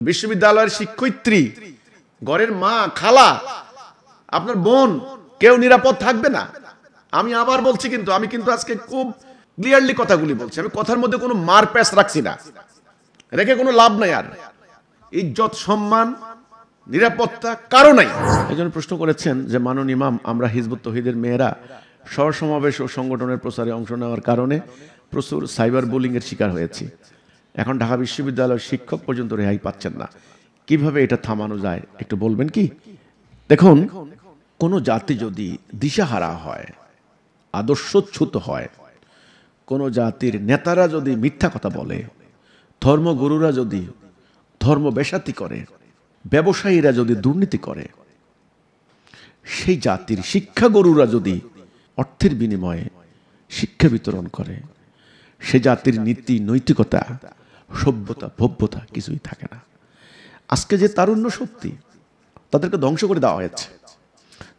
বিশ্ববিদ্যালয়ের শিক্ষয়িত্রী, ঘরের মা, খালা, আপনার বোন, কেউ নিরাপদ থাকবে না। আমি আবার বলছি, কিন্তু আমি কিন্তু আজকে খুব ক্লিয়ারলি কথাগুলি বলছি। আমি কথার মধ্যে কোনো মার প্যাচ রাখছি না, রেখে কোনো লাভ নাই। আর ইজ্জত, সম্মান, নিরাপত্তা কারো নাই। একজন প্রশ্ন করেছেন যে মাননীয় ইমাম, আমরা হিজবুত তৌহিদের মেয়েরা সমাবেশ ও সংগঠনের প্রচারে অংশ নেওয়ার কারণে প্রচুর সাইবার বুলিং এর শিকার হয়েছি। এখন ঢাকা বিশ্ববিদ্যালয়ের শিক্ষক পর্যন্ত রেহাই পাচ্ছেন না। কিভাবে এটা থামানো যায় একটু বলবেন কি? দেখুন, কোনো জাতি যদি দিশাহারা হয়, আদর্শচ্যুত হয়, কোনো জাতির নেতারা যদি মিথ্যা কথা বলে, ধর্মগুরুরা যদি ধর্ম বেশাতি করে, ব্যবসায়ীরা যদি দুর্নীতি করে, সেই জাতির শিক্ষাগুরুরা যদি অর্থের বিনিময়ে শিক্ষা বিতরণ করে, সে জাতির নীতি, নৈতিকতা, সভ্যতা, ভব্যতা কিছুই থাকে না। আজকে যে তারুণ্য শক্তি, তাদেরকে ধ্বংস করে দেওয়া হয়েছে।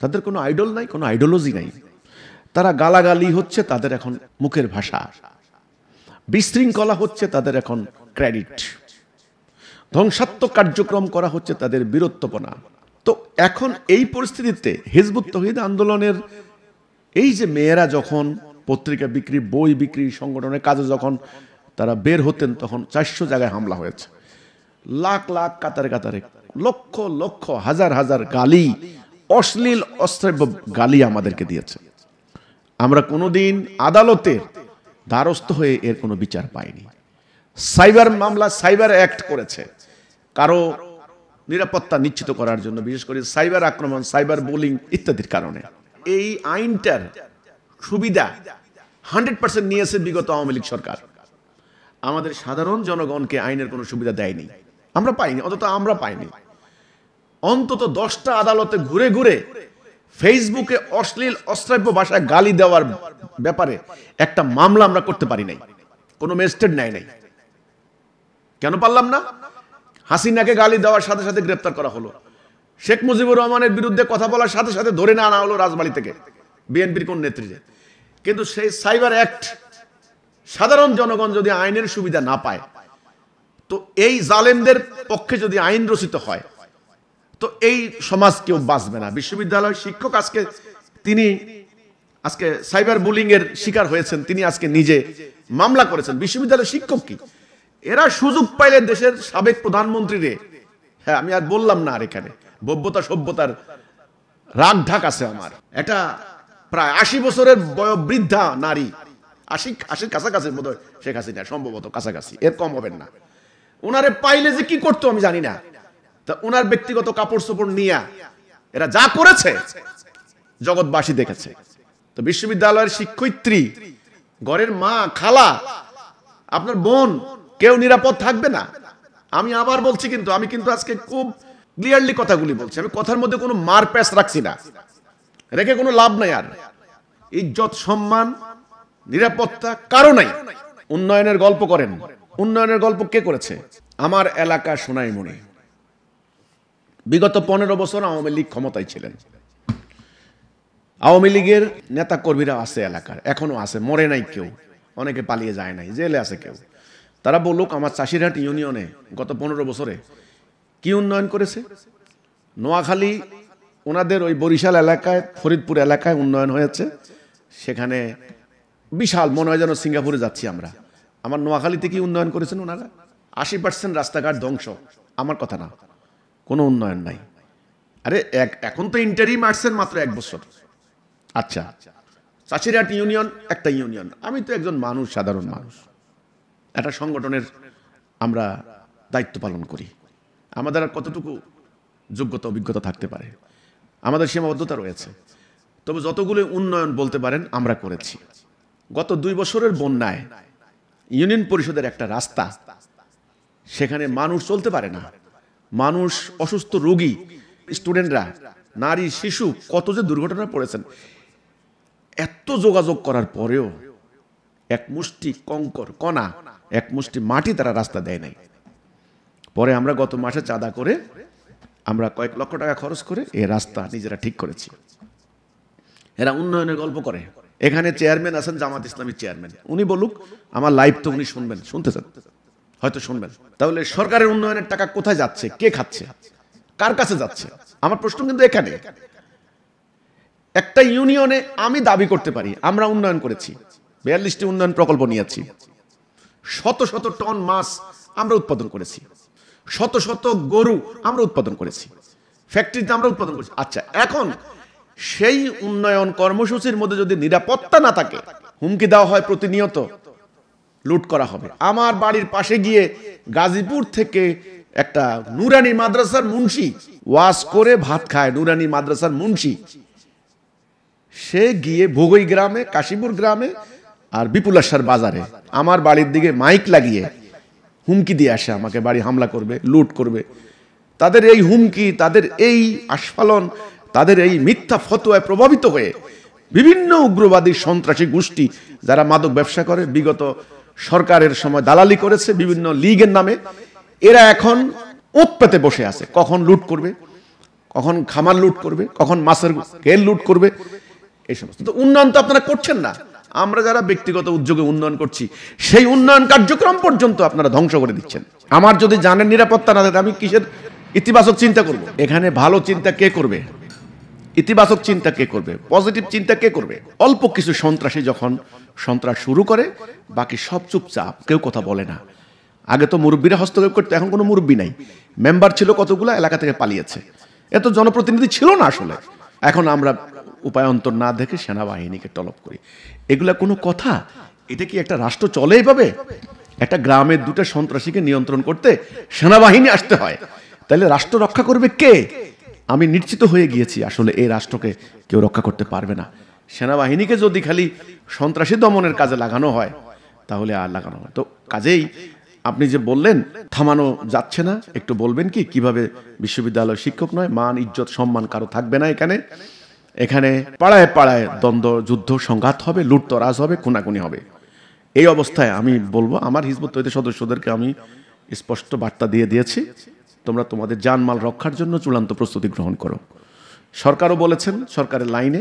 তাদের কোনো আইডল নাই, কোনো আইডিওলজি নাই। তারা গালাগালি হচ্ছে তাদের এখন মুখের ভাষা, বিশৃঙ্খলা হচ্ছে তাদের এখন ক্রেডিট, ধ্বংসাত্মক কার্যক্রম করা হচ্ছে তাদের বীরত্বপনা। তো এখন এই পরিস্থিতিতে হিজবুত তৌহিদ আন্দোলনের এই যে মেয়েরা যখন পত্রিকা বিক্রি, বই বিক্রি, সংগঠনের কাজে যখন তারা বের হতেন, তখন 400 জায়গায় হামলা হয়েছে। লাখ লাখ, কাতারে কাতারে, লক্ষ লক্ষ, হাজার হাজার গালি, অশ্লীল অশ্রাব্য গালি আমাদেরকে দিয়েছে। আমরা কোনোদিন আদালতের দ্বারস্থ হয়ে এর কোনো বিচার পাইনি। সাইবার মামলা, সাইবার অ্যাক্ট করেছে কারো নিরাপত্তা নিশ্চিত করার জন্য, বিশেষ করে সাইবার আক্রমণ, সাইবার বুলিং ইত্যাদির কারণে। এই আইনটার সুবিধা 100% নিয়েছে বিগত আওয়ামী লীগ সরকার। আমাদের সাধারণ জনগণকে আইনের কোনো সুবিধা দেয়নি, আমরা পাইনি। অন্তত আমরা পাইনি। অন্তত 10টা আদালতে ঘুরে ঘুরে ফেসবুকে অশ্লীল অশ্রাব্য ভাষায় গালি দেওয়ার ব্যাপারে একটা মামলা আমরা করতে পারি নাই, কোনো ম্যাজিস্ট্রেট নেয় নাই। কেন পারলাম না? হাসিনাকে গালি দেওয়ার সাথে সাথে গ্রেপ্তার করা হলো, শেখ মুজিবুর রহমানের বিরুদ্ধে কথা বলার সাথে সাথে ধরে না আনা হলো রাজবাড়ী থেকে, বিএনপির কোন নেত্রীকে। কিন্তু সেই সাইবার অ্যাক্ট, সাধারণ জনগণ যদি আইনের সুবিধা না পায়, তো এই জালেমদের পক্ষে যদি আইন রচিত হয়, তো এই সমাজ কেউ বাঁচবে না। বিশ্ববিদ্যালয়ের শিক্ষক তিনি আজকে সাইবার বুলিং এর শিকার হয়েছেন, তিনি আজকে নিজে মামলা করেছেন। বিশ্ববিদ্যালয়ের শিক্ষক কি, এরা সুযোগ পাইলে দেশের সাবেক প্রধানমন্ত্রী রে, হ্যাঁ আমি আর বললাম না, আর এখানে ভব্যতা সভ্যতার রাগ ঢাক আছে আমার। এটা প্রায় 80 বছরের বয়োবৃদ্ধা নারী, 80 কাছাকাছি বোধ হয় শেখ হাসিনা, সম্ভবত কাছাকাছি, এর কম হবেন না। ওনারে পাইলে যে কি করতো আমি জানি না। তা ওনার ব্যক্তিগত কাপড় চোপড় নিয়ে এরা যা করেছে জগৎবাসী দেখেছে। তো বিশ্ববিদ্যালয়ের শিক্ষয়িত্রী, ঘরের মা, খালা, আপনার বোন, কেউ নিরাপদ থাকবে না। আমি আবার বলছি, কিন্তু আমি কিন্তু আজকে খুব ক্লিয়ারলি কথাগুলি বলছি। আমি কথার মধ্যে কোনো মার প্যাচ রাখছি না, রেখে কোনো লাভ নাই। আর ইজ্জত, সম্মান, নিরাপত্তা কারো নাই। উন্নয়নের গল্প করেন, উন্নয়নের গল্প কে করেছে? আমার এলাকা সোনাইমুড়ি, বিগত 15 বছর আওয়ামী লীগ ক্ষমতায় ছিলেন। আওয়ামী লীগের নেতা কর্মীরা আছে এলাকার, এখনো আছে, মরে নাই কেউ, অনেকে পালিয়ে যায় নাই, জেলে আছে কেউ। তারা বলুক আমার চাষিরহাট ইউনিয়নে গত 15 বছরে কি উন্নয়ন করেছে। নোয়াখালী, ওনাদের ওই বরিশাল এলাকায়, ফরিদপুর এলাকায় উন্নয়ন হয়েছে। সেখানে বিশাল, মনে হয় যেন সিঙ্গাপুরে যাচ্ছি আমরা। আমার নোয়াখালীতে কি উন্নয়ন করেছেন ওনারা? 80% রাস্তাঘাট ধ্বংস। আমার কথা না, কোনো উন্নয়ন নাই। আরে এখন তো ইন্টারিম আসছেন মাত্র 1 বছর। আচ্ছা, চাষিরহাট ইউনিয়ন একটা ইউনিয়ন, আমি তো একজন মানুষ, সাধারণ মানুষ, একটা সংগঠনের আমরা দায়িত্ব পালন করি। আমাদের আর কতটুকু যোগ্যতা, অভিজ্ঞতা থাকতে পারে, আমাদের সীমাবদ্ধতা রয়েছে। তবে যতগুলো উন্নয়ন বলতে পারেন আমরা করেছি। গত 2 বছরের বন্যায় ইউনিয়ন পরিষদের একটা রাস্তা, সেখানে মানুষ চলতে পারে না, মানুষ, অসুস্থ রোগী, স্টুডেন্টরা, নারী, শিশু কত যে দুর্ঘটনা পড়েছেন। এত যোগাযোগ করার পরেও এক মুষ্টি কঙ্কর কণা, এক মুষ্টি মাটি তারা রাস্তা দেয় নাই। পরে আমরা গত মাসে চাঁদা করে, আমরা কয়েক লক্ষ টাকা খরচ করে এই রাস্তা নিজেরা ঠিক করেছি। এরা উন্নয়নের গল্প করে। এখানে চেয়ারম্যান আছেন, জামাত ইসলামী চেয়ারম্যান, উনি বলুক, আমার লাইভ তো উনি শুনবেন, শুনতে চান, হয়তো শুনবেন। তাহলে সরকারের উন্নয়নের টাকা কোথায় যাচ্ছে, কে খাচ্ছে, কার কাছে যাচ্ছে? আমার প্রশ্ন কিন্তু এখানে। একটা ইউনিয়নে আমি দাবি করতে পারি আমরা উন্নয়ন করেছি, 42টি উন্নয়ন প্রকল্প নিয়েছি, শত শত টন মাছ আমরা উৎপাদন করেছি, শত শত গরু আমরা উৎপাদন করেছি, ফ্যাক্টরিতে আমরা উৎপাদন করেছি। আচ্ছা, এখন সেই উন্নয়ন কর্মসূচির মধ্যে যদি নিরাপত্তা না থাকে, হুমকি দেওয়া হয় প্রতিনিয়ত লুট করা হবে। আমার বাড়ির পাশে গিয়ে গাজীপুর থেকে একটা নুরানি মাদ্রাসার মুন্সি ওয়াজ করে ভাত খায়, নুরানি মাদ্রাসার মুন্সি, সে গিয়ে ভোগই গ্রামে, কাশীপুর গ্রামে আর বিপুলাশ্বর বাজারে আমার বাড়ির দিকে মাইক লাগিয়ে হুমকি দিয়ে আসে, আমাকে বাড়ি হামলা করবে, লুট করবে। তাদের এই হুমকি, তাদের এই আস্ফালন, তাদের এই মিথ্যা ফতোয়ায় প্রভাবিত হয়ে বিভিন্ন উগ্রবাদী সন্ত্রাসী গোষ্ঠী যারা মাদক ব্যবসা করে, বিগত সরকারের সময় দালালি করেছে বিভিন্ন লীগের নামে, এরা এখন ওত পেতে বসে আছে, কখন লুট করবে, কখন খামার লুট করবে, কখন মাছের কেল লুট করবে। এই সমস্ত তো উন্নয়ন তো আপনারা করছেন না। আমরা যারা ব্যক্তিগত উদ্যোগে উন্নয়ন করছি, সেই উন্নয়ন কার্যক্রম পর্যন্ত আপনারা ধ্বংস করে দিচ্ছেন। আমার যদি জানের নিরাপত্তা না থাকে, আমি কিসের ইতিবাচক চিন্তা করব? এখানে ভালো চিন্তা কে করবে, ইতিবাচক চিন্তা কে করবে, পজিটিভ চিন্তা কে করবে? অল্প কিছু সন্ত্রাসী যখন সন্ত্রাস শুরু করে, বাকি সব চুপচাপ, কেউ কথা বলে না। আগে তো মুরব্বীরা হস্তক্ষেপ করতো, এখন কোনো মুরব্বী নাই। মেম্বার ছিল কতগুলো, এলাকা থেকে পালিয়েছে, এত জনপ্রতিনিধি ছিল না আসলে। এখন আমরা উপায়ন্তর না দেখে সেনাবাহিনীকে তলব করি। এগুলা কোনো কথা? এটা কি একটা রাষ্ট্র চলে এইভাবে? একটা গ্রামের দুটো সন্ত্রাসীকে নিয়ন্ত্রণ করতে সেনাবাহিনী আসতে হয়, তাহলে রাষ্ট্র রক্ষা করবে কে? আমি নিশ্চিত হয়ে গিয়েছি আসলে এই রাষ্ট্রকে কেউ রক্ষা করতে পারবে না। সেনাবাহিনীকে যদি খালি সন্ত্রাসী দমনের কাজে লাগানো হয়, তাহলে আর লাগানো হয়। তো কাজেই আপনি যে বললেন থামানো যাচ্ছে না, একটু বলবেন কি কিভাবে বিশ্ববিদ্যালয় শিক্ষক নয়, মান ইজ্জত সম্মান কারো থাকবে না এখানে? এখানে পাড়ায় পাড়ায় দ্বন্দ্ব, যুদ্ধ, সংঘাত হবে, লুটতরাজ হবে, খুনাখুনি হবে। এই অবস্থায় আমি বলবো, আমার হিজবুত তৌহিদের সদস্যদেরকে আমি স্পষ্ট বার্তা দিয়ে দিয়েছি, তোমরা তোমাদের জানমাল রক্ষার জন্য চূড়ান্ত প্রস্তুতি গ্রহণ করো। সরকারও বলেছেন সরকারের লাইনে,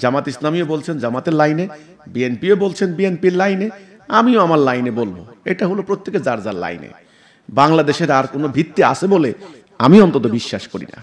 জামাত ইসলামীও বলছেন জামাতের লাইনে, বিএনপিও বলছেন বিএনপির লাইনে, আমিও আমার লাইনে বলবো। এটা হলো প্রত্যেকে যার যার লাইনে। বাংলাদেশের আর কোনো ভিত্তি আছে বলে আমি অন্তত বিশ্বাস করি না।